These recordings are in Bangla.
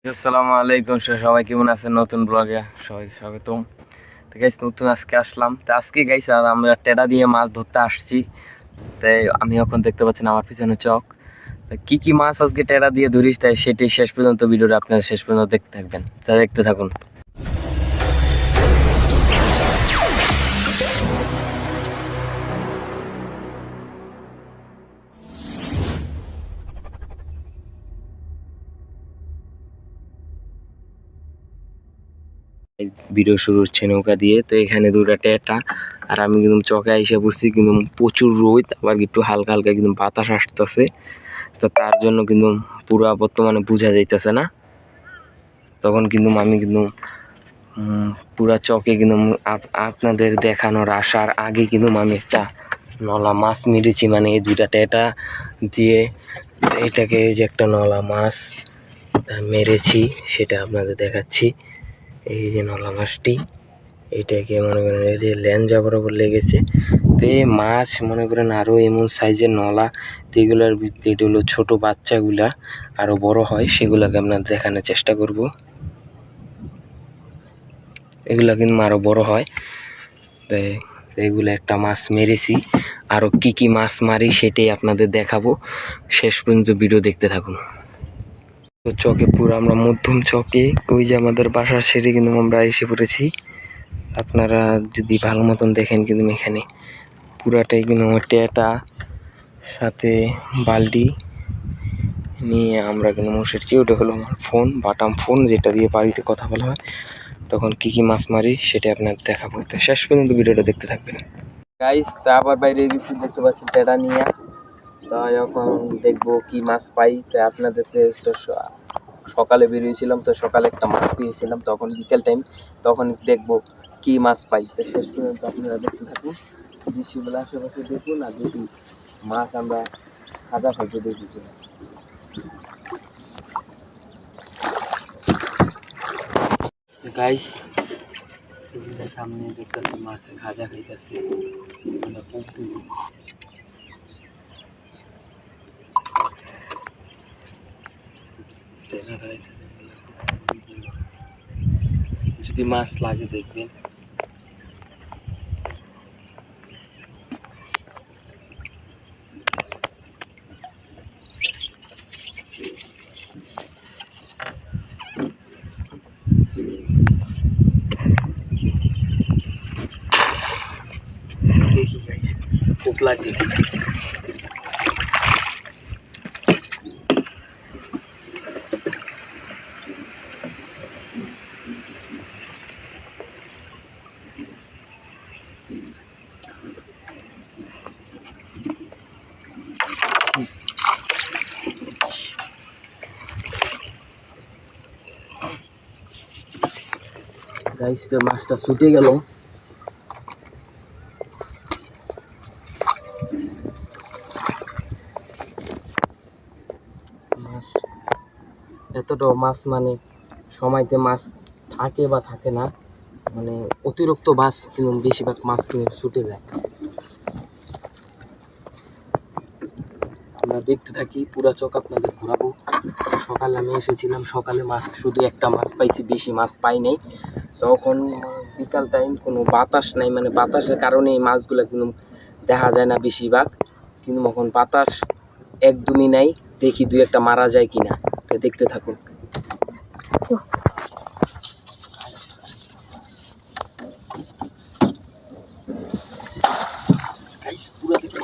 আসসালামু আলাইকুম, সবাই কেমন আছেন? নতুন ব্লগে সবাই স্বাগতম। তো গাইস, নতুন আজকে আসলাম। তো আজকে গাইস আর আমরা টেডা দিয়ে মাছ ধরতে আসছি। তাই আমি এখন দেখতে পাচ্ছেন আমার পিছনে চক। তো কি কি মাছ আজকে টেডা দিয়ে ধরিস, তাই সেটি শেষ পর্যন্ত ভিডিওটা আপনারা শেষ পর্যন্ত দেখতে থাকবেন। তা দেখতে থাকুন। ভিডিও শুরু হচ্ছে নৌকা দিয়ে। তো এখানে দুটা টেটা আর আমি কিন্তু চকে এসে পড়ছি, কিন্তু প্রচুর রোদ, আবার একটু হালকা হালকা কিন্তু বাতাস আসতেছে। তো তার জন্য কিন্তু পুরা বর্তমানে বোঝা যাইতেছে না। তখন কিন্তু আমি কিন্তু পুরা চকে কিন্তু আপনাদের দেখানোর আসার আগে কিন্তু আমি একটা নলা মাছ মেরেছি, মানে এই দুইটা টেটা দিয়ে এটাকে যে একটা নলা মাছ মেরেছি সেটা আপনাদের দেখাচ্ছি। এই যে নলা মাছটি, এটাকে মনে করেন এই যে ল্যাঞ্জা বরাবর লেগেছে। তো এই মাছ মনে করেন আরও এমন সাইজের নলা, তো এগুলোর ভিতরে এটা হলো ছোটো বাচ্চাগুলা আরও বড় হয়, সেগুলোকে আপনার দেখানোর চেষ্টা করব। এগুলা কিন্তু আরও বড় হয়। তাই এগুলো একটা মাছ মেরেছি, আরও কি কি মাছ মারি সেটাই আপনাদের দেখাবো। শেষ পর্যন্ত ভিডিও দেখতে থাকুন। তো চকে পুরো আমরা মধ্যম চকে, ওই যে আমাদের বাসার সেরে কিন্তু আমরা এসে পড়েছি। আপনারা যদি ভালো মতন দেখেন কিন্তু এখানে পুরাটাই কিন্তু টেটা সাথে বালতি নিয়ে আমরা কিন্তু বসেছি। ওটা হলো আমার ফোন, বাটাম ফোন, যেটা দিয়ে বাড়িতে কথা বলা হয়। তখন কি কি মাছ মারি সেটা আপনাদের দেখাবো। তো শেষ পর্যন্ত ভিডিওটা দেখতে থাকবেন গাইস। তা আবার বাইরে গেছি, দেখতে পাচ্ছেন টেডা নিয়ে। তাই এখন দেখবো কি মাছ পাই। তাই আপনাদেরকে তো সকালে বেরিয়েছিলাম, তো সকালে একটা মাছ পেয়েছিলাম, তখন বিকেল টাইম, তখন দেখবো কি মাছ পাই। তো শেষ পর্যন্ত আপনারা দেখতে থাকুন, দৃশ্যগুলো আশেপাশে দেখুন, আর দেখি মাছ আমরা খাজা খাইতে দেখি কিনা। গাইস, সামনে দেখতেছি মাছে খাজা খাইতেছে। যদি মাছ লাগে দেখবেন। দেখি গাইস, খুব লাগছে। গাইস, তো মাছটা ছুটে গেল। মাছ এতটাও মাছ মানে সময়তে মাছ থাকে বা থাকে না, মানে অতিরিক্ত মাছ কিন্তু বেশিরভাগ মাছ কিন্তু ছুটে যায়। আমরা দেখতে থাকি, পুরা চক আপনাদের ঘোরাবো। সকালে আমি এসেছিলাম, সকালে মাছ শুধু একটা মাছ পাইছি, বেশি মাছ পাই নাই। তখন বিকাল টাইম, কোনো বাতাস নাই, মানে বাতাসের কারণে এই মাছগুলো কিন্তু দেখা যায় না বেশিরভাগ। কিন্তু এখন বাতাস একদমই নাই, দেখি দুই একটা মারা যায় কিনা। তো দেখতে থাকুন। পুরো দেখতে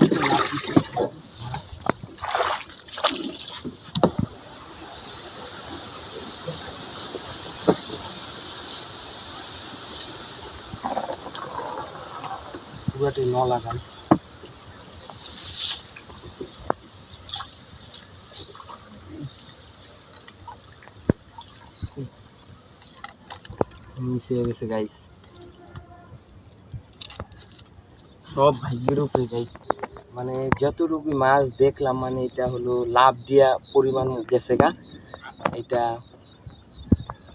পুরাটাই নলা গাছ। নিচে গেছে গাইস, সব ভাগ্যের উপরে গাইস। মানে যতটুকু মাছ দেখলাম, মানে এটা হলো লাভ দিয়া পরিমাণ গেছে গা। এটা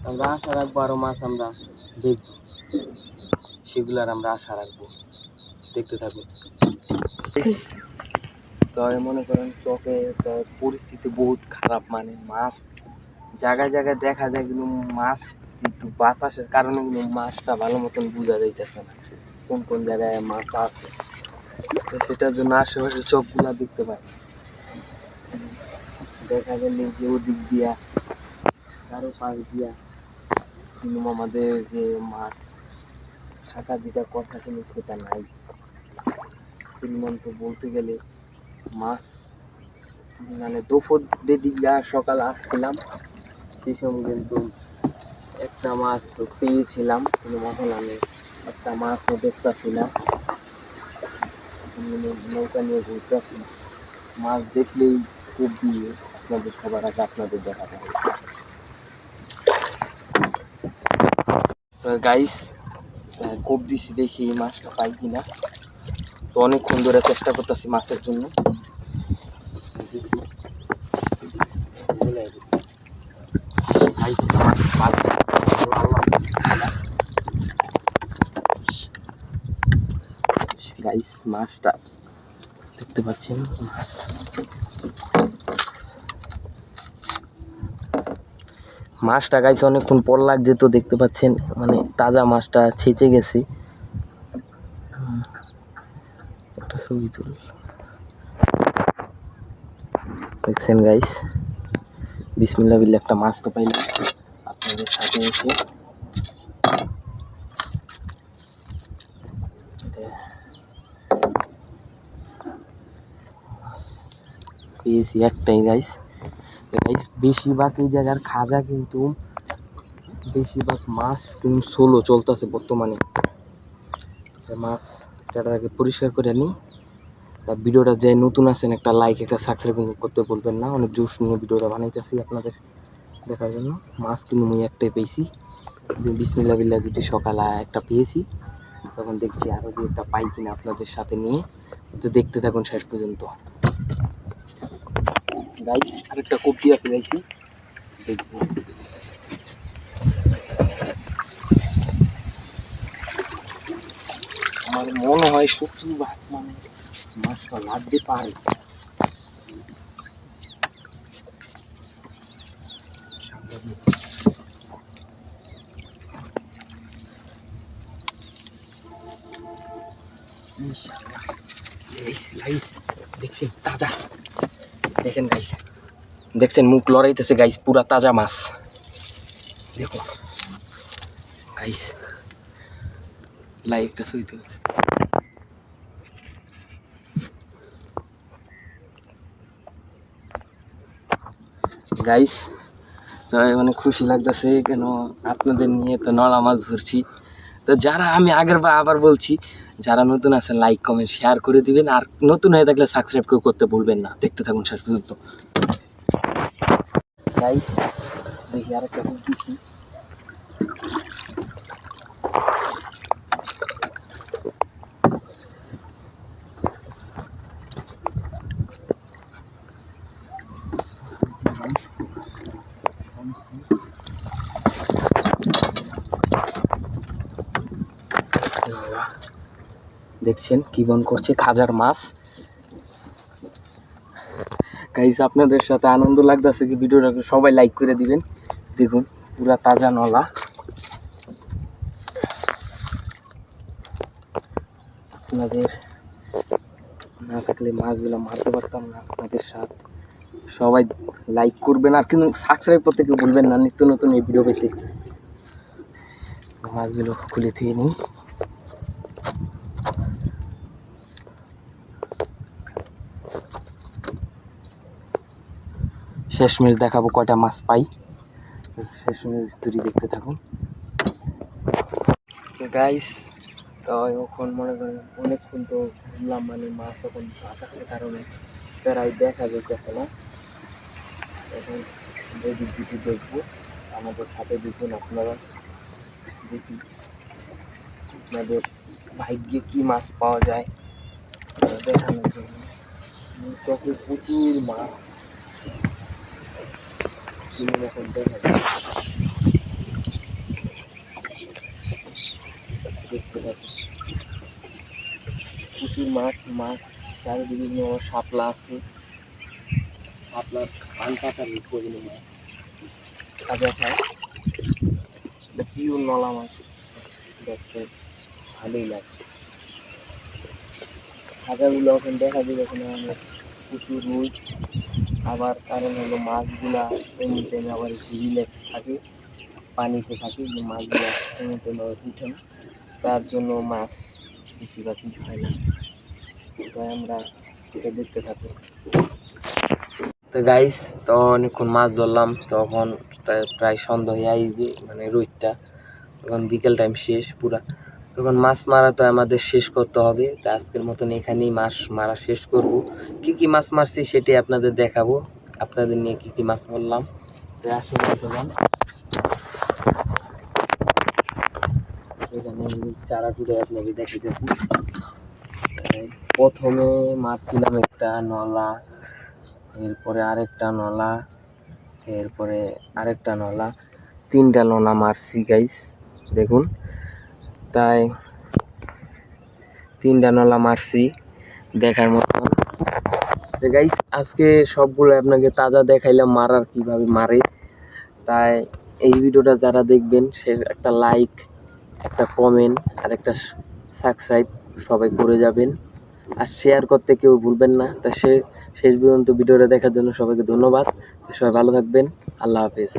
আমরা আশা রাখবো, আরো মাছ আমরা দেখবো, সেগুলার আমরা আশা রাখবো। দেখতে থাকুন। তো মনে করেন চকে পরিস্থিতি বহুত খারাপ, মানে মাছ জায়গায় জায়গায় দেখা যায় কিন্তু মাছ একটু বাতাসের কারণে কিন্তু মাছটা ভালো মতন বোঝা যাইতেছে না কোন কোন জায়গায় মাছ আছে। তো সেটার জন্য আশেপাশে চোখগুলা দেখতে পাই, দেখা গেলে যে ওদিক দিয়া কারো পাশ দিয়া কিন্তু আমাদের যে মাছ থাকা যেটা কথা কিন্তু সেটা নাই। পরিমাণ তো বলতে গেলে মাছ মানে দুপুরের দিকে সকাল আসছিলাম সেই সময় কিন্তু একটা মাছ পেয়েছিলাম, কিন্তু এখন আমি একটা মাছও দেখতেছিলাম। নৌকা নিয়ে ঘুরতেছি, মাছ দেখলেই খুব দিয়ে আপনাদের সবার আগে আপনাদের দেখাতে হবে। তো গাইস কোপ দিছি, দেখি এই মাছটা পাই কিনা। তো অনেকক্ষণ ধরে চেষ্টা করতেছি মাছের জন্য। গাইস মাছটা দেখতে পাচ্ছেন, মাছটা গাইস অনেকক্ষণ পর লাগছে, তো দেখতে পাচ্ছেন মানে তাজা মাছটা ছেঁচে গেছি। একটা ছবি তুল, দেখছেন গাইস, বিসমিল্লাহ বিল্লাহ একটা মাছ তো পাইলাম আপনাদের সাথে এসে। পেয়েছি একটাই গাইস। গাইস বেশিরভাগ এই জায়গার খাজা কিন্তু বেশিরভাগ মাছ কিন্তু সোলো চলতেছে বর্তমানে। মাছ আগে পরিষ্কার করে নিই। ভিডিওটা যে নতুন আছেন একটা লাইক একটা সাবস্ক্রাইব করতে বলবেন না, অনেক জোশ নিয়ে ভিডিওটা বানাইতেছি আপনাদের দেখার জন্য। মাছ কিন্তু আমি একটাই পেয়েছি, বিসমিল্লাহ বিল্লাহ যদি সকালে একটা পেয়েছি, তখন দেখছি আরও দু একটা পাই কিনা আপনাদের সাথে নিয়ে। তো দেখতে থাকুন শেষ পর্যন্ত। গাইস আরেকটা কোপ দিয়া ফেলাইছি, দেখবো। আমার মনে হয় 70 ভাগ মানে মাছটা লাগতে পারে। দেখছেন তাজা, দেখেন গাইস, দেখছেন মুখ লড়াইতেছে গাইস, পুরা তাজা মাছ দেখো গাইস। লাইকটা সই তো গাইস, তো অনেক খুশি লাগতেছে কেন আপনাদের নিয়ে তো নলা মাছ ধরছি। তো যারা আমি আগের বা আবার বলছি, যারা নতুন আছেন লাইক কমেন্ট শেয়ার করে দিবেন, আর নতুন হয়ে থাকলে সাবস্ক্রাইব কেউ করতে ভুলবেন না। দেখতে থাকুন শেষ পর্যন্ত গাইস। দেখি আরেকটা খুব দিচ্ছি, দেখছেন কি বন করছে খাজার মাছ। গাইস আপনাদের সাথে আনন্দ লাগতেছে কি ভিডিওটা সবাই লাইক করে দিবেন। দেখুন পুরা তাজা নলা। আপনাদের না থাকলে মাছগুলো মারতে পারতাম না। আপনাদের সাথে সবাই লাইক করবেন, আর কিন্তু সাবস্ক্রাইব করতে কেউ ভুলবেন না নিত্য নতুন এই ভিডিও পেতে। মাছগুলো খুলে থেকে নিই। শেষমেশ দেখাবো কয়টা মাছ পাই, শেষমেশ স্টোরি দেখতে থাকুন গাইস। তো এখন মনে করেন অনেকক্ষণ তো ঘুরলাম, মানে মাছ এখন বাতাসের কারণে প্রায় দেখা যাইতেছে না। এখন এদিক দিকে দেখবো, আমাদের সাথে দেখুন আপনারা, দেখি আপনাদের ভাগ্যে কি মাছ পাওয়া যায় দেখানোর জন্য। চোখে প্রচুর মাছ এখন দেখা যায়, দেখতে পাচ্ছি প্রচুর মাছ। মাছ চারিদিকে শাপলা আছে, শাপলার পান পাতার উপরে মাছ। মাথা দেখায়, পিওর নলা মাছ, দেখতে ভালোই লাগছে। খাঁচাগুলো এখন দেখা যায় ওখানে অনেক প্রচুর রুই, আবার কারণ হলো মাছগুলা এমনিতে আবার একটু রিল্যাক্স থাকে, পানিতে থাকে, যে মাছগুলো এমনিতে উঠে না, তার জন্য মাছ বেশিরভাগই হয় না। তাই আমরা এটা দেখতে থাকি। তো গাইস, তো অনেকক্ষণ মাছ ধরলাম, তখন প্রায় সন্ধ্যা হয়ে আইবে, মানে রোদটা তখন বিকেল টাইম শেষ পুরা, তখন মাছ মারা তো আমাদের শেষ করতে হবে। তো আজকের মতন এখানেই মাছ মারা শেষ করব। কি কি মাছ মারছি সেটাই আপনাদের দেখাবো, আপনাদের নিয়ে কি কি মাছ মারলাম। তো আসলে এখানে চারা জুড়ে আপনাদের দেখাইতেছি। প্রথমে মারছিলাম একটা নলা, এরপরে আরেকটা নলা, এরপরে আরেকটা নলা, 3টা নলা মারছি গাইস, দেখুন। তাই 3টা নলা মারছি দেখার মতন। গাইস আজকে সবগুলো আপনাকে তাজা দেখাইলাম মারার কিভাবে মারে। তাই এই ভিডিওটা যারা দেখবেন সে একটা লাইক, একটা কমেন্ট আর একটা সাবস্ক্রাইব সবাই করে যাবেন, আর শেয়ার করতে কেউ ভুলবেন না। তা শেষ পর্যন্ত ভিডিওটা দেখার জন্য সবাইকে ধন্যবাদ। তো সবাই ভালো থাকবেন, আল্লাহ হাফেজ।